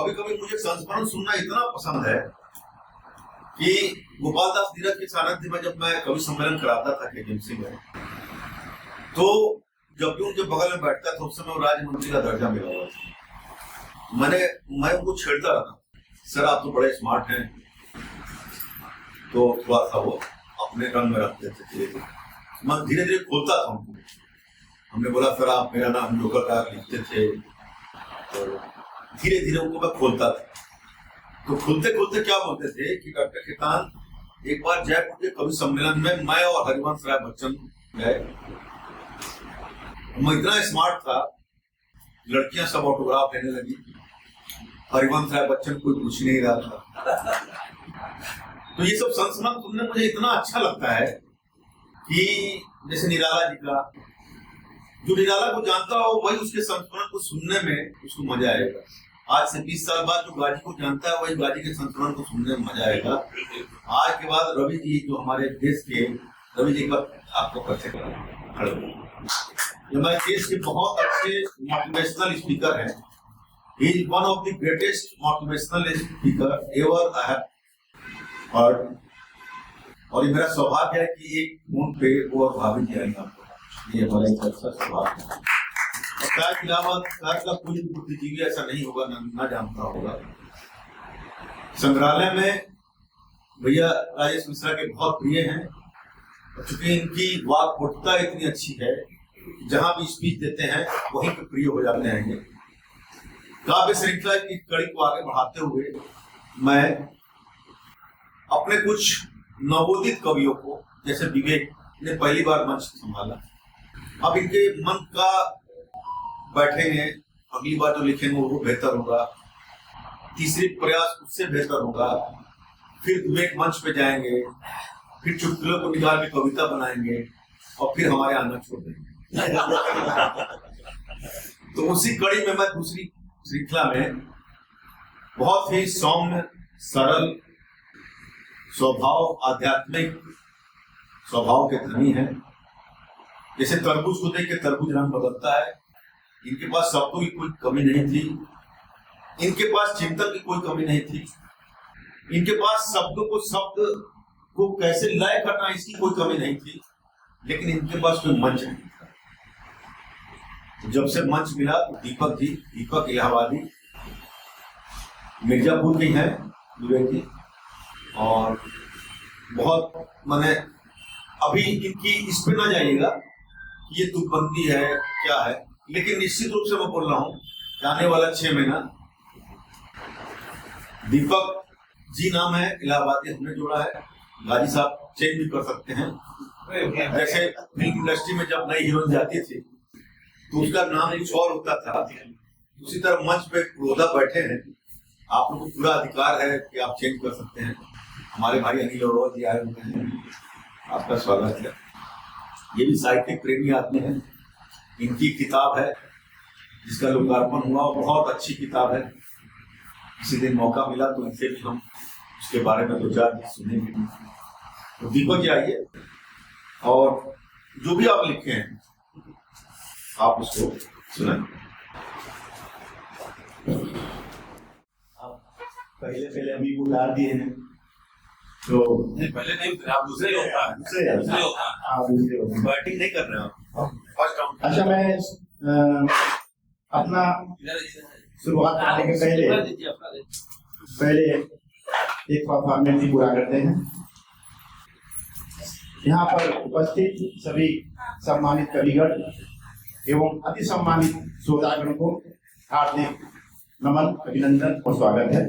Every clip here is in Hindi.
कभी कभी मुझे संस्मरण सुनना इतना पसंद है कि गोपाल दास नीरज के सानिध्य में जब मैं कवि सम्मेलन कराता था केजीएमसी में, तो जब भी उनके बगल में बैठता था उस समय वो राज्य मंत्री का दर्जा मिला हुआ था। मैं उनको छेड़ता रहता, सर आप तो बड़े स्मार्ट हैं, तो थोड़ा सा वो अपने रंग में रखते थे। धीरे धीरे मैं धीरे धीरे खोलता था उनको। हमने बोला सर आप मेरा नाम जोकर का लिखते थे, तो धीरे धीरे उनको मैं खोलता था। तो खुलते खुलते क्या बोलते थे कि डॉक्टर खेतान एक बार जयपुर के कवि सम्मेलन में मैं और हरिवंश राय बच्चन गए। मैं इतना स्मार्ट था, लड़कियां सब ऑटोग्राफ लेने लगी, हरिवंश राय बच्चन कोई पूछ नहीं रहा था। तो ये सब संस्मरण सुनने मुझे इतना अच्छा लगता है कि जैसे निराला जी का, जो निराला को जानता हो वही उसके संस्मरण को सुनने में उसको मजा आएगा। आज से 20 साल बाद जो गाजी को जानता है वही गाजी के संस्मरण को सुनने में मजा आएगा। आज के बाद रवि जी जो हमारे देश के, रवि जी का आपको परिचय खड़े जो हमारे देश के बहुत अच्छे मोटिवेशनल स्पीकर हैं। He is one of the greatest motivational speaker ever I have heard. और ये मेरा सौभाग्य है कि एक फोन पे वो और भाभी जी आएंगे आपको, ये हमारा एक अच्छा सौभाग्य है। शायद इलाहाबाद का कोई बुद्धिजीवी ऐसा नहीं होगा ना जानता होगा। संग्रहालय में भैया राजेश मिश्रा के बहुत प्रिय हैं, चूंकि इनकी वाक्पटुता इतनी अच्छी है, जहां भी स्पीच देते हैं वहीं पे प्रिय हो जाते हैं। काव्य श्रृंखला की कड़ी को आगे बढ़ाते हुए मैं अपने कुछ नवोदित कवियों को, जैसे विवेक ने पहली बार मंच संभाला, अब इनके मन का बैठेंगे, अगली बार जो लिखेंगे वो बेहतर होगा, तीसरी प्रयास उससे बेहतर होगा, फिर विवेक मंच पे जाएंगे, फिर चुटकुलों को निकाल के कविता बनाएंगे और फिर हमारे आना छोड़ देंगे। तो उसी कड़ी में मैं दूसरी श्रृंखला में बहुत ही सौम्य, सरल स्वभाव, आध्यात्मिक स्वभाव के धनी है। जैसे तरबूज को देख के तरबूज रंग बदलता है, इनके पास शब्दों की कोई कमी नहीं थी, इनके पास चिंतन की कोई कमी नहीं थी, इनके पास शब्द को कैसे लय करना इसकी कोई कमी नहीं थी, लेकिन इनके पास कोई मंच नहीं था। तो जब से मंच मिला तो दीपक इलाहाबादी मिर्जापुर के हैं विवेक जी, और बहुत मैंने अभी इनकी इस पे ना जाइएगा कि ये तुकबंदी है क्या है, लेकिन निश्चित रूप से मैं बोल रहा हूं कि आने वाला 6 महीना दीपक जी नाम है इलाहाबादी हमने जोड़ा है। गाजी साहब चेंज भी कर सकते हैं, जैसे फिल्म इंडस्ट्री में जब नई हीरोइन जाती थी तो उसका नाम कुछ और होता था, उसी तरह मंच पे रोदा बैठे हैं, आप लोगों को पूरा अधिकार है कि आप चेंज कर सकते हैं। हमारे भाई अनिल अरोड़ा जी आए हुए हैं, आपका स्वागत है। ये भी साहित्यिक प्रेमी आदमी हैं, इनकी किताब है जिसका लोकार्पण हुआ, बहुत अच्छी किताब है। किसी दिन मौका मिला तो इनसे भी हम उसके बारे में 2-4 सुनेंगे। तो दीपक जी आइए, और जो भी आप लिखे हैं आप उसको सुनाएं। पहले अभी वो डाल दिए हैं, तो नहीं पहले नहीं, आप दूसरे होता है, बैटिंग नहीं कर रहे हो फर्स्ट राउंड। अच्छा, मैं अपना शुरुआत करने के पहले एक फॉर्मेलिटी पूरा करते हैं। यहाँ पर उपस्थित सभी सम्मानित कविगण एवं अति सम्मानित श्रोतागण को हार्दिक नमन, अभिनंदन और स्वागत है।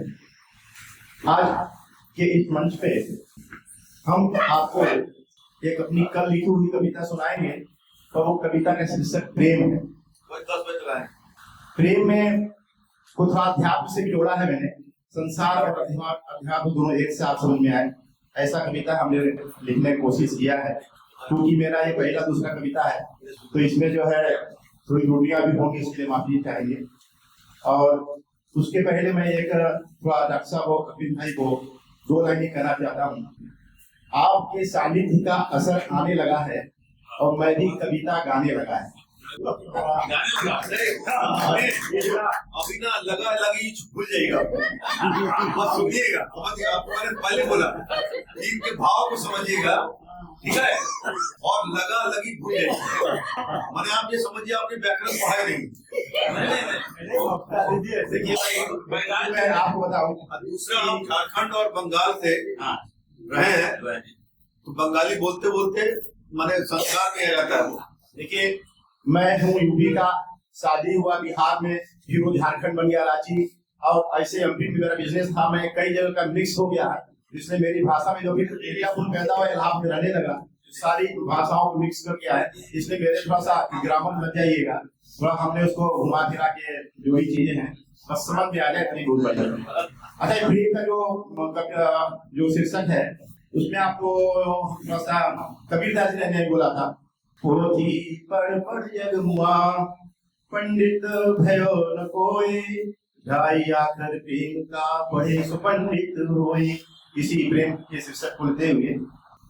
आज के इस मंच पे हम आपको एक अपनी कल लिखी हुई कविता सुनाएंगे, और वो कविता का शीर्षक प्रेम है। प्रेम में को थोड़ा अध्यात्म से भी जोड़ा है मैंने, संसार और अध्यात्म दोनों एक साथ समझ में आए, ऐसा कविता हमने लिखने की कोशिश किया है। क्योंकि मेरा ये पहला दूसरा कविता है, तो इसमें जो है थोड़ी त्रुटियां भी होंगी, इसलिए माफी चाहिए। और उसके पहले मैं एक थोड़ा डॉक्टर साहब और कपिल भाई को 2 लाइनें कहना चाहता हूँ। आपके सानिध्य का असर आने लगा है और मैं भी कविता गाने लगा है। अभी ना लगा लगी भूल जाएगा, बस सुनिएगा। आपको मैंने पहले बोला कि इनके भाव को समझिएगा, ठीक है, और लगा लगी भूल जाएगी। मैंने आप ये समझिए आपने व्याकरण पढ़ा ही नहीं। मैं आपको बताऊं, दूसरा हम झारखंड और बंगाल से रहे हैं, तो बंगाली बोलते बोलते मैंने संस्कार किया जाता है। देखिए, मैं हूँ यूपी का, शादी हुआ बिहार में, फिर वो झारखंड बन गया रांची, और ऐसे एमपी में मेरा बिजनेस था। मैं कई जगह का मिक्स हो गया है, इसलिए मेरी भाषा में जो भी एरिया फुल पैदा हुआ इलाहाबाद में रहने लगा, सारी भाषाओं को मिक्स करके आए, इसलिए मेरे थोड़ा सा ग्रामर में जाइएगा, थोड़ा हमने उसको घुमा फिरा के जो भी चीजें हैं बस समझ में आ जाए, इतनी बहुत बढ़िया। अच्छा, ब्रीफ का जो शीर्षक है उसमें आपको थोड़ा सा कबीरदास जी ने बोला था, पोथी पढ़ जग मुआ पंडित भयो न कोई, ढाई आखर प्रेम का पढ़े सो पंडित होए। इसी प्रेम के शीर्षक को लेते हुए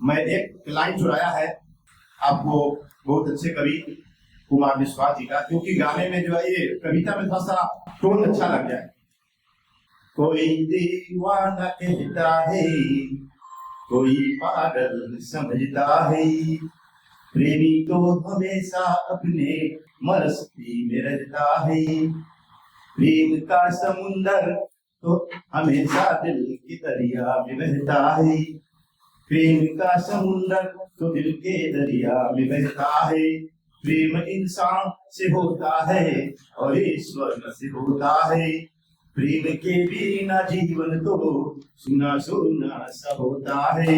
मैं एक लाइन चुराया है आपको, बहुत अच्छे कवि कुमार विश्वास जी का, क्योंकि गाने में जो है ये कविता में थोड़ा सा टोन अच्छा लग जाए। कोई दीवाना कहता है, कोई पागल समझता है, प्रेमी तो हमेशा अपने मस्ती में रहता है, प्रेम का समुंदर तो हमेशा दिल की दरिया में बहता है, प्रेम का समुंदर तो दिल के दरिया में बहता है, प्रेम इंसान से होता है और ईश्वर से होता है, प्रेम के बिना जीवन तो सुना सुना सा होता है,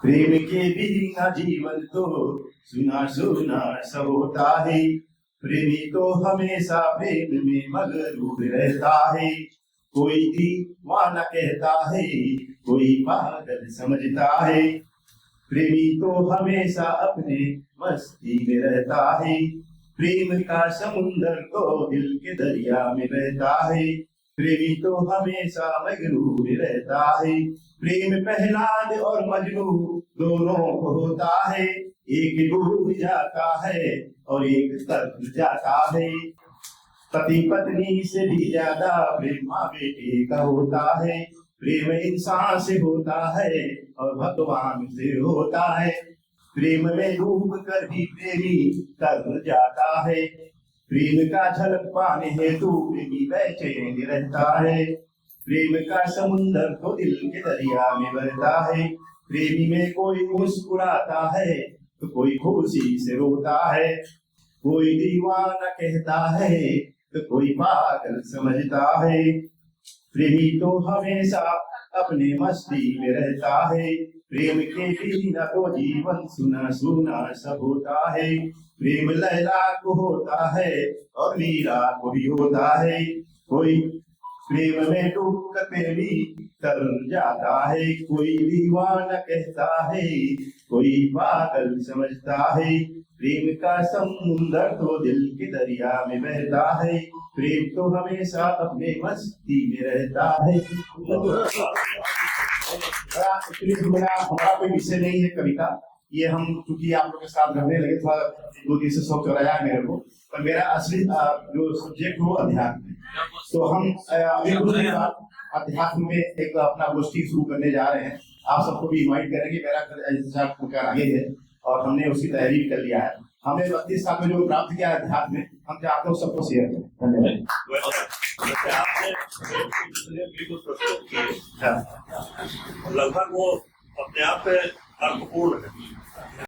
प्रेम के बिना जीवन तो सुना सुना सा होता है, प्रेमी तो हमेशा प्रेम में मगरूर रहता है, कोई दीवाना कहता है, कोई पागल समझता है, प्रेमी तो हमेशा अपने मस्ती में रहता है, प्रेम का समुंदर तो दिल के दरिया में बहता है, प्रेमी तो हमेशा मगरूर रहता है, प्रेम प्रहलाद और मजनू दोनों को होता है, एक डूब जाता है और एक तर जाता है, पति पत्नी से भी ज्यादा प्रेम माँ बेटे का होता है, प्रेम इंसान से होता है और भगवान से होता है, प्रेम में डूब कर भी प्रेमी तर जाता है, प्रेम का झलक पाने हेतु प्रेमी बेचैन रहता है, प्रेम का समुंदर तो दिल के दरिया में बहता है, प्रेमी में कोई मुस्कुराता है तो कोई खुशी से रोता है, कोई दीवाना कहता है तो कोई पागल समझता है, प्रेमी तो हमेशा अपने मस्ती में रहता है, प्रेम के बिना तो जीवन सुना सुना सब होता है, प्रेम लैला को होता है और मीरा को भी होता है, कोई प्रेम में डूब कर प्रेमी तर जाता है, कोई दीवाना कहता है, कोई पागल समझता है, प्रेम का समुंदर तो दिल के दरिया में बहता है, प्रेम तो हमेशा अपने मस्ती में रहता है। हमारा कोई विषय नहीं है कविता, ये हम चूंकि आप लोग के साथ रहने लगे, थोड़ा 2 दिन से शौक चलाया है मेरे को, पर मेरा असली जो सब्जेक्ट वो अध्यात्म है। तो हम अभी कुछ दिन बाद अध्यात्म में एक अपना गोष्ठी शुरू करने जा रहे हैं, आप सबको भी इनवाइट करेंगे। मेरा आगे है और हमने उसकी तैयारी कर लिया है। हमने 32 साल में जो प्राप्त किया है अध्यात्म में, हम चाहते हैं सबको शेयर करें। धन्यवाद। लगभग वो अपने आप में अर्थपूर्ण है।